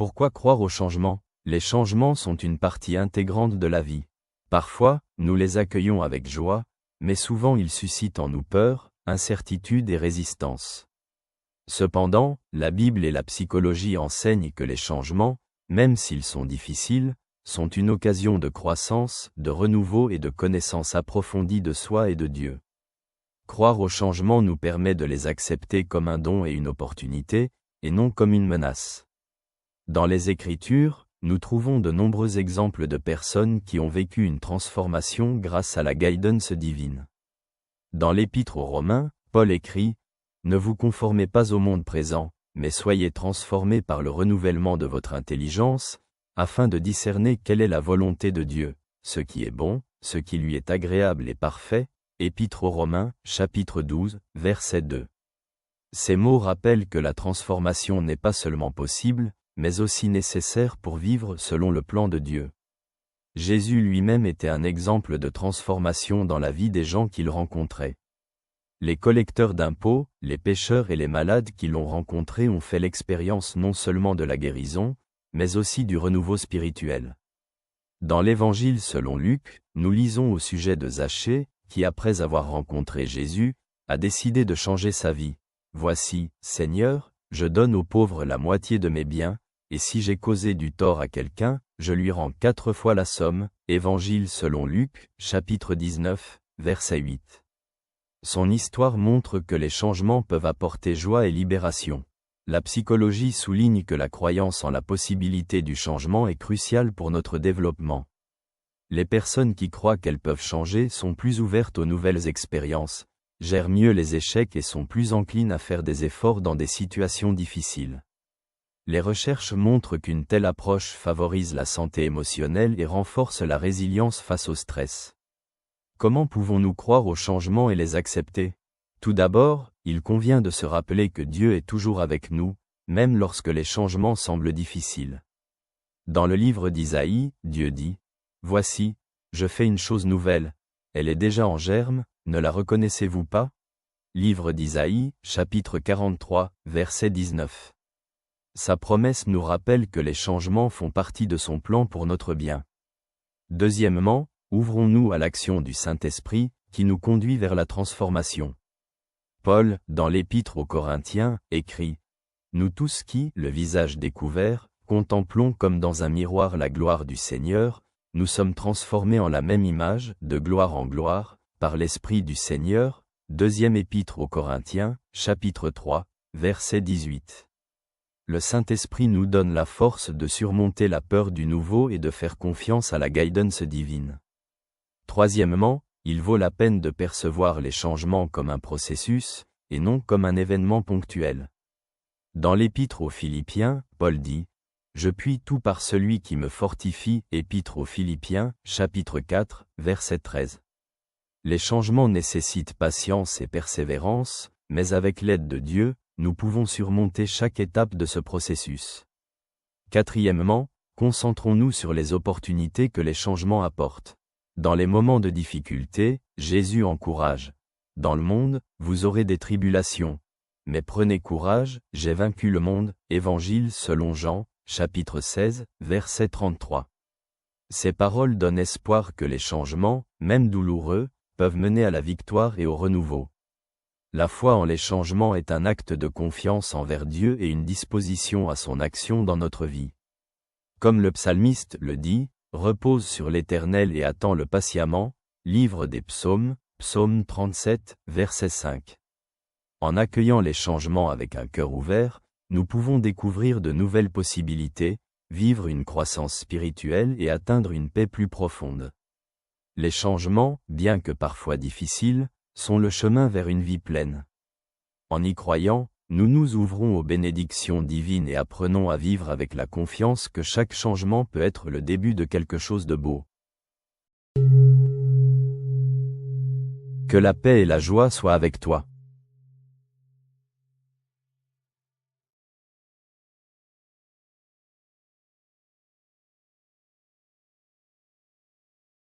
Pourquoi croire au changement? Les changements sont une partie intégrante de la vie. Parfois, nous les accueillons avec joie, mais souvent ils suscitent en nous peur, incertitude et résistance. Cependant, la Bible et la psychologie enseignent que les changements, même s'ils sont difficiles, sont une occasion de croissance, de renouveau et de connaissance approfondie de soi et de Dieu. Croire au changement nous permet de les accepter comme un don et une opportunité, et non comme une menace. Dans les Écritures, nous trouvons de nombreux exemples de personnes qui ont vécu une transformation grâce à la guidance divine. Dans l'Épître aux Romains, Paul écrit « Ne vous conformez pas au monde présent, mais soyez transformés par le renouvellement de votre intelligence, afin de discerner quelle est la volonté de Dieu, ce qui est bon, ce qui lui est agréable et parfait. » Épître aux Romains, chapitre 12, verset 2. Ces mots rappellent que la transformation n'est pas seulement possible, mais aussi nécessaire pour vivre selon le plan de Dieu. Jésus lui-même était un exemple de transformation dans la vie des gens qu'il rencontrait. Les collecteurs d'impôts, les pécheurs et les malades qui l'ont rencontré ont fait l'expérience non seulement de la guérison, mais aussi du renouveau spirituel. Dans l'Évangile selon Luc, nous lisons au sujet de Zachée, qui après avoir rencontré Jésus, a décidé de changer sa vie. « Voici, Seigneur, je donne aux pauvres la moitié de mes biens, et si j'ai causé du tort à quelqu'un, je lui rends 4 fois la somme. » Évangile selon Luc, chapitre 19, verset 8. Son histoire montre que les changements peuvent apporter joie et libération. La psychologie souligne que la croyance en la possibilité du changement est cruciale pour notre développement. Les personnes qui croient qu'elles peuvent changer sont plus ouvertes aux nouvelles expériences, gèrent mieux les échecs et sont plus enclines à faire des efforts dans des situations difficiles. Les recherches montrent qu'une telle approche favorise la santé émotionnelle et renforce la résilience face au stress. Comment pouvons-nous croire aux changements et les accepter? Tout d'abord, il convient de se rappeler que Dieu est toujours avec nous, même lorsque les changements semblent difficiles. Dans le livre d'Isaïe, Dieu dit « Voici, je fais une chose nouvelle, elle est déjà en germe, ne la reconnaissez-vous pas ?» Livre d'Isaïe, chapitre 43, verset 19. Sa promesse nous rappelle que les changements font partie de son plan pour notre bien. Deuxièmement, ouvrons-nous à l'action du Saint-Esprit, qui nous conduit vers la transformation. Paul, dans l'Épître aux Corinthiens, écrit « Nous tous qui, le visage découvert, contemplons comme dans un miroir la gloire du Seigneur, nous sommes transformés en la même image, de gloire en gloire, par l'Esprit du Seigneur. » Deuxième Épître aux Corinthiens, chapitre 3, verset 18. Le Saint-Esprit nous donne la force de surmonter la peur du nouveau et de faire confiance à la guidance divine. Troisièmement, il vaut la peine de percevoir les changements comme un processus, et non comme un événement ponctuel. Dans l'Épître aux Philippiens, Paul dit « Je puis tout par celui qui me fortifie » Épître aux Philippiens, chapitre 4, verset 13. Les changements nécessitent patience et persévérance, mais avec l'aide de Dieu, nous pouvons surmonter chaque étape de ce processus. Quatrièmement, concentrons-nous sur les opportunités que les changements apportent. Dans les moments de difficulté, Jésus encourage. « Dans le monde, vous aurez des tribulations. Mais prenez courage, j'ai vaincu le monde. » Évangile selon Jean, chapitre 16, verset 33. Ces paroles donnent espoir que les changements, même douloureux, peuvent mener à la victoire et au renouveau. La foi en les changements est un acte de confiance envers Dieu et une disposition à son action dans notre vie. Comme le psalmiste le dit, « Repose sur l'Éternel et attends-le patiemment » Livre des Psaumes, Psaume 37, verset 5. En accueillant les changements avec un cœur ouvert, nous pouvons découvrir de nouvelles possibilités, vivre une croissance spirituelle et atteindre une paix plus profonde. Les changements, bien que parfois difficiles, sont le chemin vers une vie pleine. En y croyant, nous nous ouvrons aux bénédictions divines et apprenons à vivre avec la confiance que chaque changement peut être le début de quelque chose de beau. Que la paix et la joie soient avec toi.